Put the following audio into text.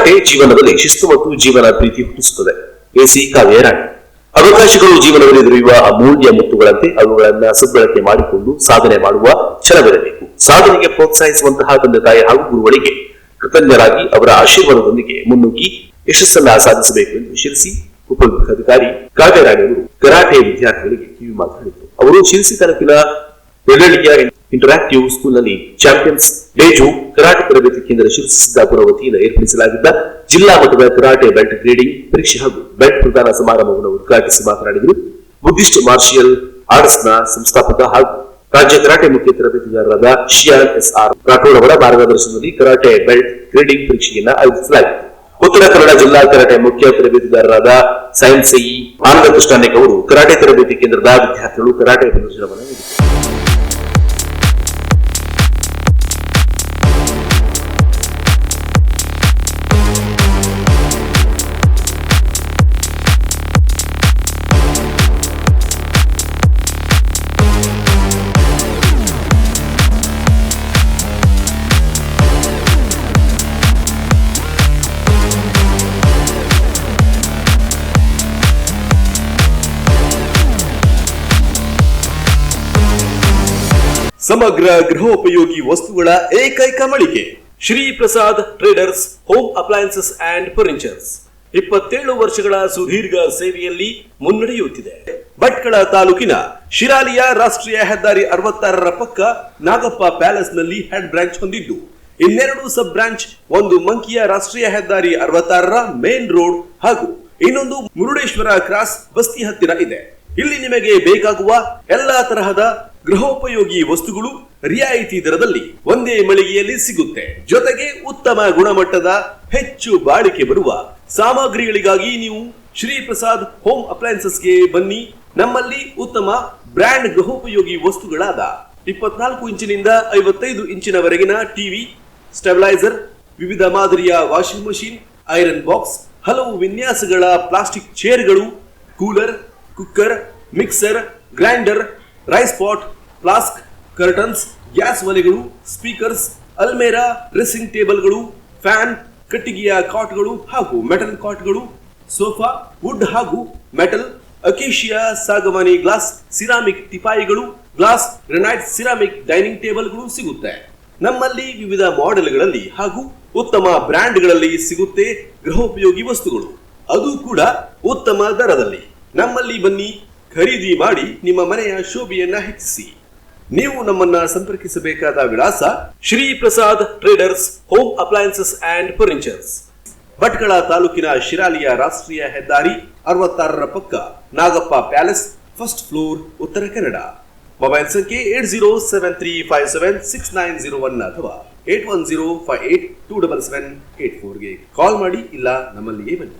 Karate ಜೀವನದಲ್ಲಿ ಶಿಸ್ತು ಮತ್ತು ಜೀವನ ಪ್ರೀತಿ ಹುಟ್ಟಿಸುತ್ತದೆ. ಎಸಿ ಕಾವ್ಯರಾಣಿ. ಅವಕಾಶಗಳು ಜೀವನದಲ್ಲಿ ದೊರೆಯುವ ಅಮೂಲ್ಯ ಮುತ್ತುಗಳಂತೆ ಅವುಗಳನ್ನ ಸದ್ಬಳಕೆ ಮಾಡಿಕೊಂಡು ಸಾಧನೆ ಮಾಡುವ ಛಲವಿರಬೇಕು. ಸಾಧನೆಗೆ ಪ್ರೋತ್ಸಾಹಿಸುವಂತಹ ತಂದೆ ತಾಯಿ ಹಾಗೂ ಗುರುಗಳಿಗೆ ಕೃತಜ್ಞರಾಗಿ ಅವರ ಆಶೀರ್ವಾದದೊಂದಿಗೆ ಮುನ್ನುಗ್ಗಿ ಯಶಸ್ಸನ್ನ ಸಾಧಿಸಬೇಕು ಎಂದು ಶಿರಸಿ ಉಪವಿಭಾಗಾಧಿಕಾರಿ ಕಾವ್ಯರಾಣಿ ಅವರು ಕರಾಟೆ ವಿದ್ಯಾರ್ಥಿಗಳಿಗೆ ಕಿವಿ ಮಾತನಾಡಿದರು. ಅವರು ಶಿರಸಿ ತಾಲೂಕಿನ ಬೆಳ್ಳಳ್ಳಿಯ ಇಂಟರಾಕ್ಟಿವ್ ಸ್ಕೂಲ್ನಲ್ಲಿ ಚಾಂಪಿಯನ್ಸ್ ಡೇಜು ಕರಾಟೆ ತರಬೇತಿ ಕೇಂದ್ರ ಶಿರಸಿ ಸಿದ್ದಾಪುರ ವತಿಯಿಂದ ಏರ್ಪಡಿಸಲಾಗಿದ್ದ ಜಿಲ್ಲಾ ಮಟ್ಟದ ಕರಾಟೆ ಬೆಲ್ಟ್ ಗ್ರೇಡಿಂಗ್ ಪರೀಕ್ಷೆ ಹಾಗೂ ಬೆಲ್ಟ್ ಪ್ರದಾನ ಸಮಾರಂಭವನ್ನು ಉದ್ಘಾಟಿಸಿ ಮಾತನಾಡಿದರು. ಬುದ್ಧಿಸ್ಟ್ ಮಾರ್ಷಿಯಲ್ ಆರ್ಟ್ಸ್ ನ ಸಂಸ್ಥಾಪಕ ಹಾಗೂ ರಾಜ್ಯ ಕರಾಟೆ ಮುಖ್ಯ ತರಬೇತಿದಾರರಾದ ಶಿಯಾನ್ ಎಸ್.ಆರ್. ರಾಠೋಡ್ ಅವರ ಮಾರ್ಗದರ್ಶನದಲ್ಲಿ ಕರಾಟೆ ಬೆಲ್ಟ್ ಗ್ರೇಡಿಂಗ್ ಪರೀಕ್ಷೆಯನ್ನು ಆಯೋಜಿಸಲಾಗಿತ್ತು. ಉತ್ತರ ಕನ್ನಡ ಜಿಲ್ಲಾ ಕರಾಟೆ ಮುಖ್ಯ ತರಬೇತಿದಾರರಾದ ಸೈನ್ಸೈ ಆನಂದ ಕೃಷ್ಣಾನೇಕ್ ಅವರು ಕರಾಟೆ ತರಬೇತಿ ಕೇಂದ್ರದ ವಿದ್ಯಾರ್ಥಿಗಳು ಕರಾಟೆ ಪ್ರದರ್ಶನವನ್ನು ನೀಡಿದರು. ಸಮಗ್ರ ಗೃಹೋಪಯೋಗಿ ವಸ್ತುಗಳ ಏಕೈಕ ಮಳಿಗೆ Shri Prasad traders home appliances and furnitures 27 ವರ್ಷಗಳ ಸುದೀರ್ಘ ಸೇವೆಯಲ್ಲಿ ಮುನ್ನಡೆಯುತ್ತಿದೆ. ಭಟ್ಕಳ ತಾಲೂಕಿನ ಶಿರಾಲಿಯ ರಾಷ್ಟ್ರೀಯ ಹೆದ್ದಾರಿ 66ರ ಪಕ್ಕ ನಾಗಪ್ಪ ಪ್ಯಾಲೇಸ್ ನಲ್ಲಿ ಹೆಡ್ ಬ್ರಾಂಚ್ ಹೊಂದಿದ್ದು, ಇನ್ನೆರಡು ಸಬ್ ಬ್ರಾಂಚ್, ಒಂದು ಮಂಕಿಯ ರಾಷ್ಟ್ರೀಯ ಹೆದ್ದಾರಿ 66ರ ಮೇನ್ ರೋಡ್ ಹಾಗೂ ಇನ್ನೊಂದು ಮುರುಡೇಶ್ವರ ಕ್ರಾಸ್ ಬಸ್ತಿ ಹತ್ತಿರ ಇದೆ. ಇಲ್ಲಿ ನಿಮಗೆ ಬೇಕಾಗುವ ಎಲ್ಲಾ ತರಹದ ಗೃಹೋಪಯೋಗಿ ವಸ್ತುಗಳು ರಿಯಾಯಿತಿ ದರದಲ್ಲಿ ಒಂದೇ ಮಳಿಗೆಯಲ್ಲಿ ಸಿಗುತ್ತೆ. ಜೊತೆಗೆ ಉತ್ತಮ ಗುಣಮಟ್ಟದ ಹೆಚ್ಚು ಬಾಳಿಕೆ ಬರುವ ಸಾಮಗ್ರಿಗಳಿಗಾಗಿ ನೀವು ಶ್ರೀ ಪ್ರಸಾದ್ ಹೋಮ್ ಅಪ್ಲಯನ್ಸಸ್ಗೆ ಬನ್ನಿ. ನಮ್ಮಲ್ಲಿ ಉತ್ತಮ ಬ್ರ್ಯಾಂಡ್ ಗೃಹೋಪಯೋಗಿ ವಸ್ತುಗಳಾದ 24 ಇಂಚಿನಿಂದ 55 ಇಂಚಿನವರೆಗಿನ ಟಿವಿ, ಸ್ಟೆಬಿಲೈಸರ್, ವಿವಿಧ ಮಾದರಿಯ ವಾಷಿಂಗ್ ಮಷಿನ್, ಐರನ್ ಬಾಕ್ಸ್, ಹಲವು ವಿನ್ಯಾಸಗಳ ಪ್ಲಾಸ್ಟಿಕ್ ಚೇರ್ಗಳು, cooler, cooker, mixer, grinder, rice pot, flask, curtains, gas ಒಲೆಗಳು, ಸ್ಪೀಕರ್ಸ್, ಅಲ್ಮೇರಾ, ಡ್ರೆಸ್ಸಿಂಗ್ ಟೇಬಲ್ಗಳು, ಫ್ಯಾನ್, ಕಟ್ಟಿಗೆಯ ಕಾಟ್ಗಳು ಹಾಗೂ ಮೆಟಲ್ ಕಾಟ್ಗಳು, ಸೋಫಾ, ವುಡ್ ಹಾಗೂ ಮೆಟಲ್, ಅಕೇಶಿಯಾ, ಸಾಗವಾನಿ ಗ್ಲಾಸ್, ಸಿರಾಮಿಕ್ ಟಿಪಾಯಿಗಳು, ಗ್ಲಾಸ್, ಗ್ರೆನೈಟ್, ಸಿರಾಮಿಕ್ ಡೈನಿಂಗ್ ಟೇಬಲ್ಗಳು ಸಿಗುತ್ತೆ. ನಮ್ಮಲ್ಲಿ ವಿವಿಧ ಮಾಡೆಲ್ಗಳಲ್ಲಿ ಹಾಗೂ ಉತ್ತಮ ಬ್ರ್ಯಾಂಡ್ಗಳಲ್ಲಿ ಸಿಗುತ್ತೆ ಗೃಹೋಪಯೋಗಿ ವಸ್ತುಗಳು, ಅದು ಕೂಡ ಉತ್ತಮ ದರದಲ್ಲಿ. ನಮ್ಮಲ್ಲಿ ಬನ್ನಿ, ಖರೀದಿ ಮಾಡಿ ನಿಮ್ಮ ಮನೆಯ ಶೋಭೆಯನ್ನ ಹೆಚ್ಚಿಸಿ. ನೀವು ನಮ್ಮನ್ನ ಸಂಪರ್ಕಿಸಬೇಕಾದ ವಿಳಾಸ Shri Prasad traders home appliances and furnitures, Bhatkal ತಾಲೂಕಿನ ಶಿರಾಲಿಯ ರಾಷ್ಟ್ರೀಯ ಹೆದ್ದಾರಿ 66ರ ಪಕ್ಕ Nagappa palace, first floor, Uttara Kannada. Mobile ಸಂಖ್ಯೆ 8073576901 ಅಥವಾ 8105827784ಗೆ ಕಾಲ್ ಮಾಡಿ, ಇಲ್ಲ ನಮ್ಮಲ್ಲಿಯೇ ಬನ್ನಿ.